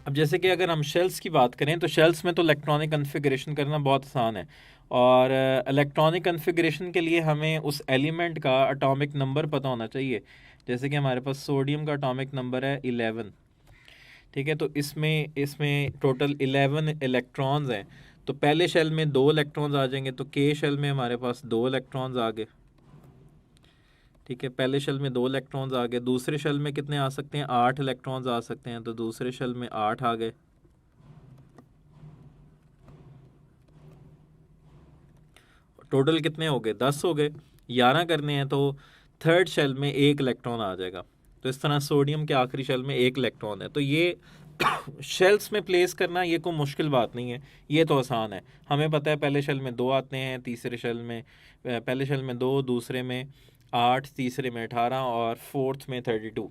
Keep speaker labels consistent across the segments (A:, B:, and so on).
A: अब जैसे कि अगर हम शेल्स की बात करें तो शेल्स में तो इलेक्ट्रॉनिक कन्फिग्रेशन करना बहुत आसान है। और इलेक्ट्रॉनिक कन्फिग्रेशन के लिए हमें उस एलिमेंट का एटॉमिक नंबर पता होना चाहिए। जैसे कि हमारे पास सोडियम का एटॉमिक नंबर है 11। ठीक है, तो इसमें इसमें टोटल 11 इलेक्ट्रॉन्स हैं। तो पहले शेल में 2 इलेक्ट्रॉन्स आ जाएंगे, तो के शेल में हमारे पास 2 इलेक्ट्रॉन्स आ गए। ठीक है, पहले शेल में 2 इलेक्ट्रॉन्स आ गए। दूसरे शेल में कितने आ सकते हैं? 8 इलेक्ट्रॉन्स आ सकते हैं, तो दूसरे शेल में 8 आ गए। टोटल कितने हो गए? 10 हो गए। 11 करने हैं तो थर्ड शेल में 1 इलेक्ट्रॉन आ जाएगा। तो इस तरह सोडियम के आखिरी शेल में 1 इलेक्ट्रॉन है। तो ये शेल्स में प्लेस करना ये कोई मुश्किल बात नहीं है, ये तो आसान है। हमें पता है पहले शेल में 2 आते हैं, तीसरे शेल में पहले शेल में 2, दूसरे में 8, तीसरे में 18 और फोर्थ में 32।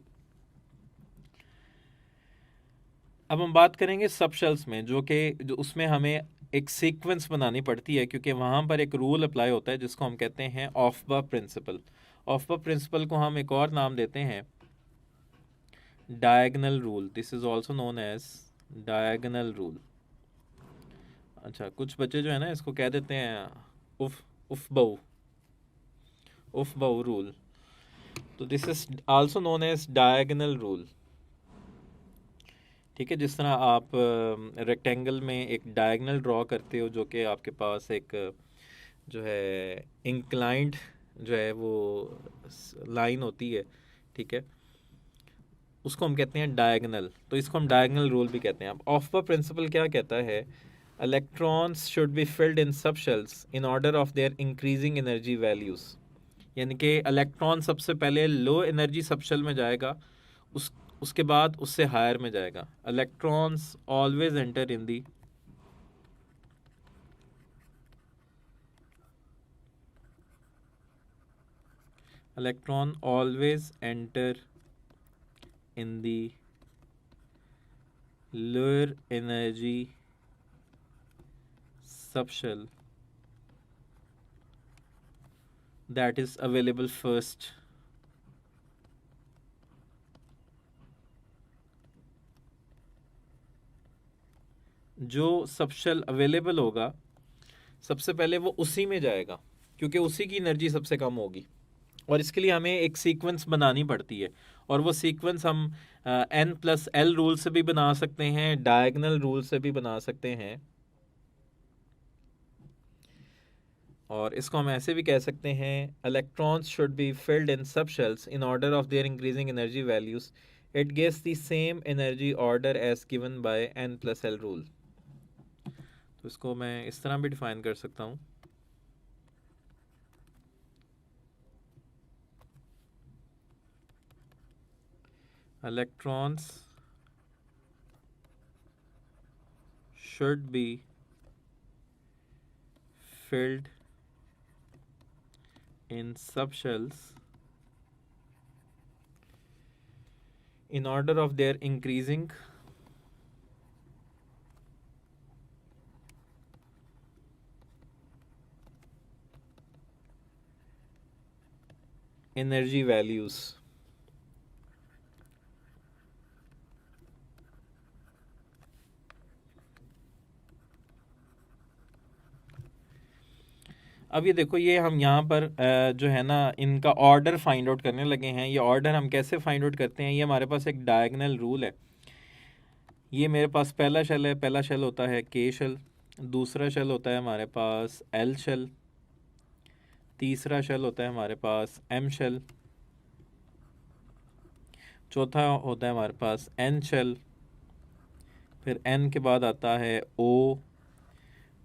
A: अब हम बात करेंगे सब शेल्स में, जो उसमें हमें एक सीक्वेंस बनानी पड़ती है, क्योंकि वहाँ पर एक रूल अप्लाई होता है जिसको हम कहते हैं ऑफबा प्रिंसिपल। ऑफबा प्रिंसिपल को हम एक और नाम देते हैं diagonal rule. This is also known as diagonal rule. अच्छा, कुछ बच्चे जो है ना इसको कह देते हैं उफ उफबाऊ उफबाऊ रूल। तो this is also known as diagonal rule. ठीक है, जिस तरह आप रेक्टेंगल में एक डायगोनल ड्रॉ करते हो, जो कि आपके पास एक जो है इंक्लाइंड जो है वो लाइन होती है। ठीक है, उसको हम कहते हैं डायगोनल। तो इसको हम डायगोनल रूल भी कहते हैं। अब ऑफबा प्रिंसिपल क्या कहता है? Electrons should be filled in sub shells in order of their increasing energy values. यानी कि इलेक्ट्रॉन सबसे पहले लो एनर्जी सब शेल में जाएगा, उसके बाद उससे हायर में जाएगा। Electrons always enter in the electron always enter in the lower energy subshell that is available first. जो सबशेल अवेलेबल होगा सबसे पहले वो उसी में जाएगा, क्योंकि उसी की एनर्जी सबसे कम होगी। और इसके लिए हमें एक सीक्वेंस बनानी पड़ती है, और वो सीक्वेंस हम n+l रूल से भी बना सकते हैं, डायगोनल रूल से भी बना सकते हैं, और इसको हम ऐसे भी कह सकते हैं electrons should be filled in sub shells in order of their increasing energy values. It gives the same energy order as given by n+l rule. तो इसको मैं इस तरह भी डिफाइन कर सकता हूँ। Electrons should be filled in subshells in order of their increasing energy values। अब ये देखो, ये हम यहाँ पर जो है ना इनका ऑर्डर फाइंड आउट करने लगे हैं। ये ऑर्डर हम कैसे फाइंड आउट करते हैं? ये हमारे पास एक डायगोनल रूल है। ये मेरे पास पहला शेल है, पहला शेल होता है के शेल, दूसरा शेल होता है हमारे पास एल शेल, तीसरा शेल होता है हमारे पास एम शेल, चौथा होता है हमारे पास एन शेल, फिर एन के बाद आता है ओ,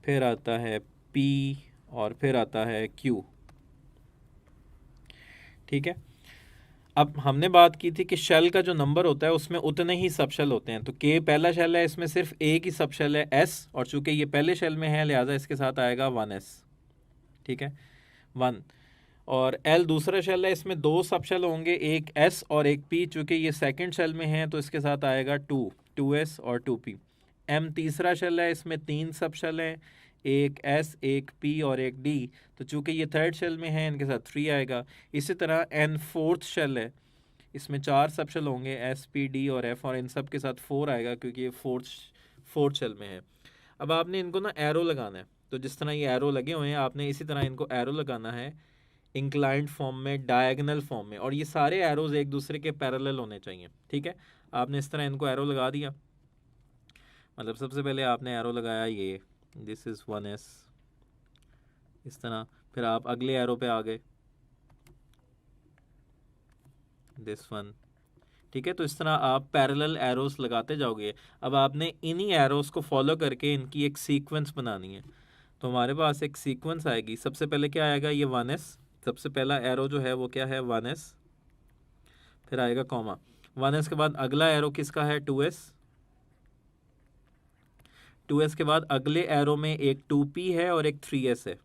A: फिर आता है पी, और फिर आता है क्यू। ठीक है, अब हमने बात की थी कि शेल का जो नंबर होता है उसमें उतने ही सब शेल होते हैं। तो के पहला शेल है, इसमें सिर्फ एक ही सब शेल है एस, और चूंकि ये पहले शेल में है लिहाजा इसके साथ आएगा 1s। ठीक है, 1। और एल दूसरा शेल है, इसमें 2 सब शेल होंगे, एक एस और एक पी। चूंकि ये सेकंड शेल में है तो इसके साथ आएगा 2s और 2p। एम तीसरा शेल है, इसमें 3 सब शेल हैं, एक एस, एक पी और एक डी। तो चूंकि ये थर्ड शेल में है इनके साथ 3 आएगा। इसी तरह एन फोर्थ शेल है, इसमें 4 सबशेल होंगे, एस पी डी और एफ, और इन सब के साथ 4 आएगा क्योंकि ये फोर्थ शेल में है। अब आपने इनको ना एरो लगाना है, तो जिस तरह ये एरो लगे हुए हैं आपने इसी तरह इनको एरो लगाना है इंक्लाइंड फॉर्म में, डायगोनल फॉर्म में, और ये सारे एरोज एक दूसरे के पैरेलल होने चाहिए। ठीक है, आपने इस तरह इनको एरो लगा दिया, मतलब सबसे पहले आपने एरो लगाया ये, दिस इज़ 1s, इस तरह, फिर आप अगले एरो पे आ गए, दिस वन। ठीक है, तो इस तरह आप पैरेलल एरोस लगाते जाओगे। अब आपने इन्हीं एरोस को फॉलो करके इनकी एक सीक्वेंस बनानी है। तो हमारे पास एक सीक्वेंस आएगी, सबसे पहले क्या आएगा, ये 1s, सबसे पहला एरो जो है वो क्या है 1s, फिर आएगा कॉमा, 1s के बाद अगला एरो किसका है 2s, 2s के बाद अगले एरो में एक 2p है और एक 3s है,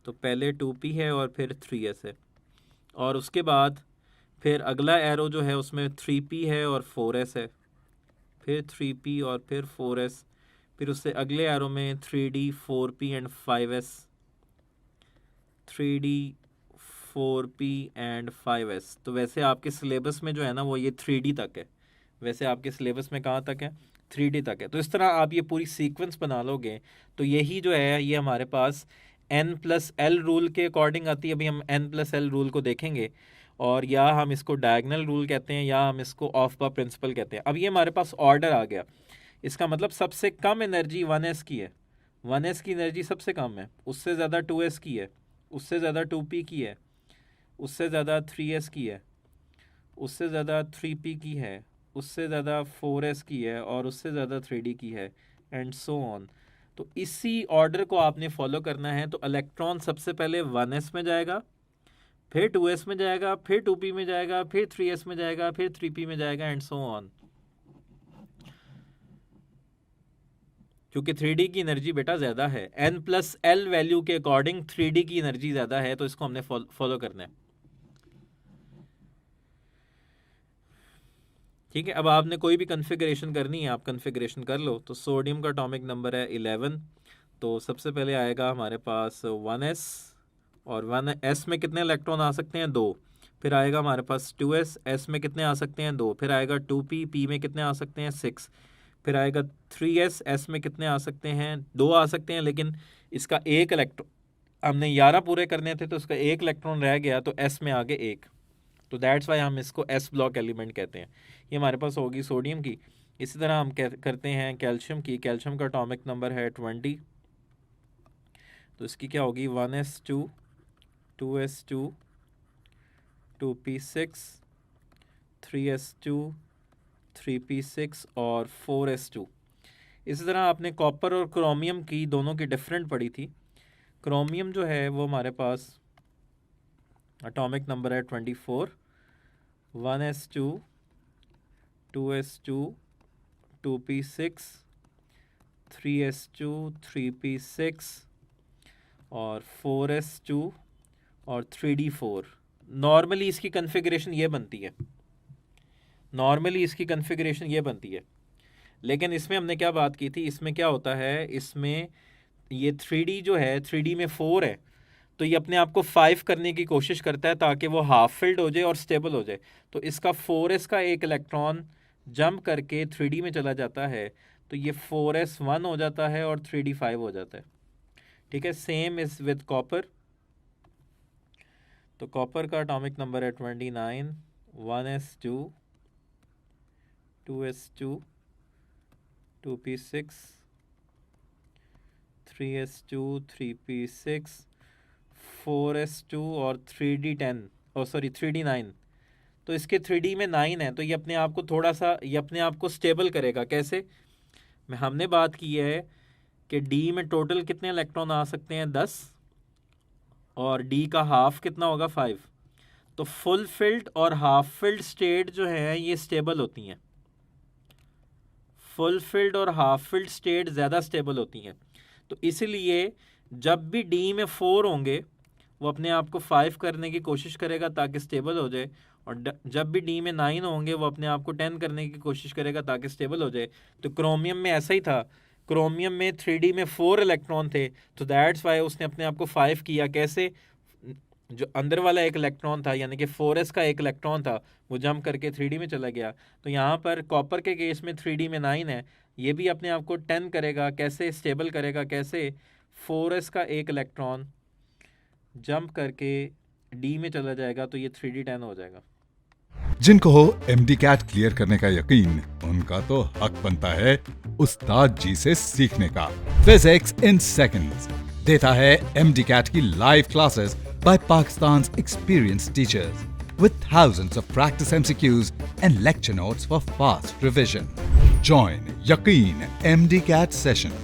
A: तो पहले 2p है और फिर 3s है, और उसके बाद फिर अगला एरो जो है उसमें 3p है और 4s है, फिर 3p और फिर 4s, फिर उससे अगले एरो में 3d 4p and 5s, 3d 4p and 5s। तो वैसे आपके सिलेबस में जो है ना वो ये 3d तक है, वैसे आपके सिलेबस में कहाँ तक है 3d तक है। तो इस तरह आप ये पूरी सीक्वेंस बना लोगे तो यही जो है ये हमारे पास n+l रूल के अकॉर्डिंग आती है। अभी हम n+l रूल को देखेंगे, और या हम इसको डायगोनल रूल कहते हैं या हम इसको ऑफ द प्रिंसिपल कहते हैं। अब ये हमारे पास ऑर्डर आ गया, इसका मतलब सबसे कम एनर्जी 1s की है, 1s की एनर्जी सबसे कम है, उससे ज़्यादा 2s की है, उससे ज़्यादा 2p की है, उससे ज़्यादा 3s की है, उससे ज़्यादा 3p की है, उससे ज़्यादा 4s की है, और उससे ज़्यादा 3d की है, एंड सो ऑन। तो इसी ऑर्डर को आपने फॉलो करना है। तो इलेक्ट्रॉन सबसे पहले 1s में जाएगा, फिर 2s में जाएगा, फिर 2p में जाएगा, फिर 3s में जाएगा, फिर 3p में जाएगा, एंड सो ऑन। क्योंकि 3d की एनर्जी बेटा ज़्यादा है, n+l वैल्यू के अकॉर्डिंग 3d की एनर्जी ज़्यादा है, तो इसको हमने फॉलो करना है। ठीक है, अब आपने कोई भी कन्फिगरेशन करनी है आप कन्फिगरेशन कर लो। तो सोडियम का एटॉमिक नंबर है 11, तो सबसे पहले आएगा हमारे पास 1s, और 1s में कितने इलेक्ट्रॉन आ सकते हैं 2, फिर आएगा हमारे पास 2s, s में कितने आ सकते हैं 2, फिर आएगा 2p, p में कितने आ सकते हैं 6, फिर आएगा 3s, s में कितने आ सकते हैं 2 आ सकते हैं, लेकिन इसका एक इलेक्ट्रॉन, हमने 11 पूरे करने थे तो इसका एक इलेक्ट्रॉन रह गया, तो s में आगे एक, तो दैट्स वाई हम इसको s ब्लॉक एलिमेंट कहते हैं। ये हमारे पास होगी सोडियम की। इसी तरह हम करते हैं कैल्शियम की। कैल्शियम का एटॉमिक नंबर है 20, तो इसकी क्या होगी 1s2, 2s2, 2p6, 3s2, 3p6 और 4s2। इसी तरह आपने कॉपर और क्रोमियम की दोनों की डिफरेंट पढ़ी थी। क्रोमियम जो है वो हमारे पास एटॉमिक नंबर है 24, 1s2, 2s2, 2p6, 3s2, 3p6 और 4s2 और 3d4। नॉर्मली इसकी कन्फिगरेशन ये बनती है, नॉर्मली इसकी कन्फिगरेशन ये बनती है, लेकिन इसमें हमने क्या बात की थी, इसमें क्या होता है, इसमें ये 3d जो है 3d में 4 है, तो ये अपने आप को 5 करने की कोशिश करता है ताकि वो हाफ फिल्ड हो जाए और स्टेबल हो जाए। तो इसका 4s का एक इलेक्ट्रॉन जंप करके 3d में चला जाता है, तो ये 4s1 हो जाता है और 3d 5 हो जाता है। ठीक है, सेम इज विद कॉपर। तो कॉपर का एटॉमिक नंबर है 29, 1s2, 2s2, 2p6, 3s2, 3p6, 4s2 और 3d10, और सॉरी 3d9। तो इसके 3d में 9 है, तो ये अपने आप को थोड़ा सा, ये अपने आप को स्टेबल करेगा। कैसे, मैं हमने बात की है कि d में टोटल कितने इलेक्ट्रॉन आ सकते हैं 10, और d का हाफ कितना होगा 5। तो फुल फिल्ड और हाफ फिल्ड स्टेट जो है ये स्टेबल होती हैं, फुल फिल्ड और हाफ फिल्ड स्टेट ज़्यादा स्टेबल होती हैं। तो इसलिए जब भी d में 4 होंगे वो अपने आप को 5 करने की कोशिश करेगा ताकि स्टेबल हो जाए, और जब भी d में 9 होंगे वो अपने आप को 10 करने की कोशिश करेगा ताकि स्टेबल हो जाए। तो क्रोमियम में ऐसा ही था, क्रोमियम में 3d में 4 इलेक्ट्रॉन थे, तो दैट्स वाई उसने अपने आप को 5 किया। कैसे, जो अंदर वाला एक इलेक्ट्रॉन था यानी कि 4s का एक इलेक्ट्रॉन था वो जंप करके 3D में चला गया। तो यहाँ पर कॉपर के केस में 3D में 9 है, ये भी अपने आप को 10 करेगा। कैसे स्टेबल करेगा, कैसे 4s का एक इलेक्ट्रॉन जंप करके D में चला जाएगा तो ये 3D 10 हो जाएगा।
B: जिनको हो MD कैट क्लियर करने का यकीन, उनका तो हक बनता है उस्ताद जी से सीखने का। फिजिक्स इन सेकंड्स देता है MD कैट की live classes by Pakistan's experienced teachers with thousands of practice MCQs and lecture notes for fast revision. Join Yaqeen MD CAT session.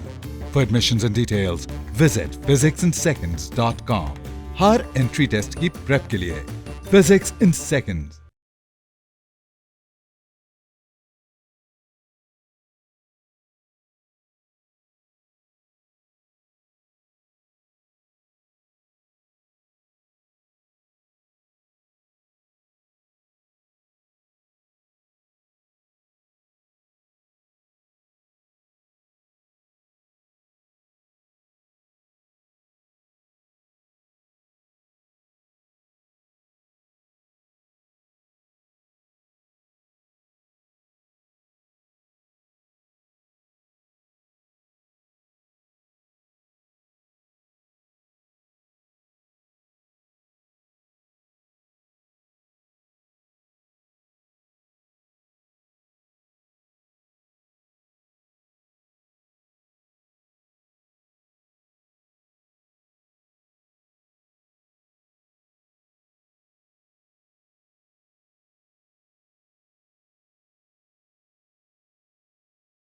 B: For admissions and details, visit physicsinseconds.com. हर entry test की prep के लिए Physics in Seconds.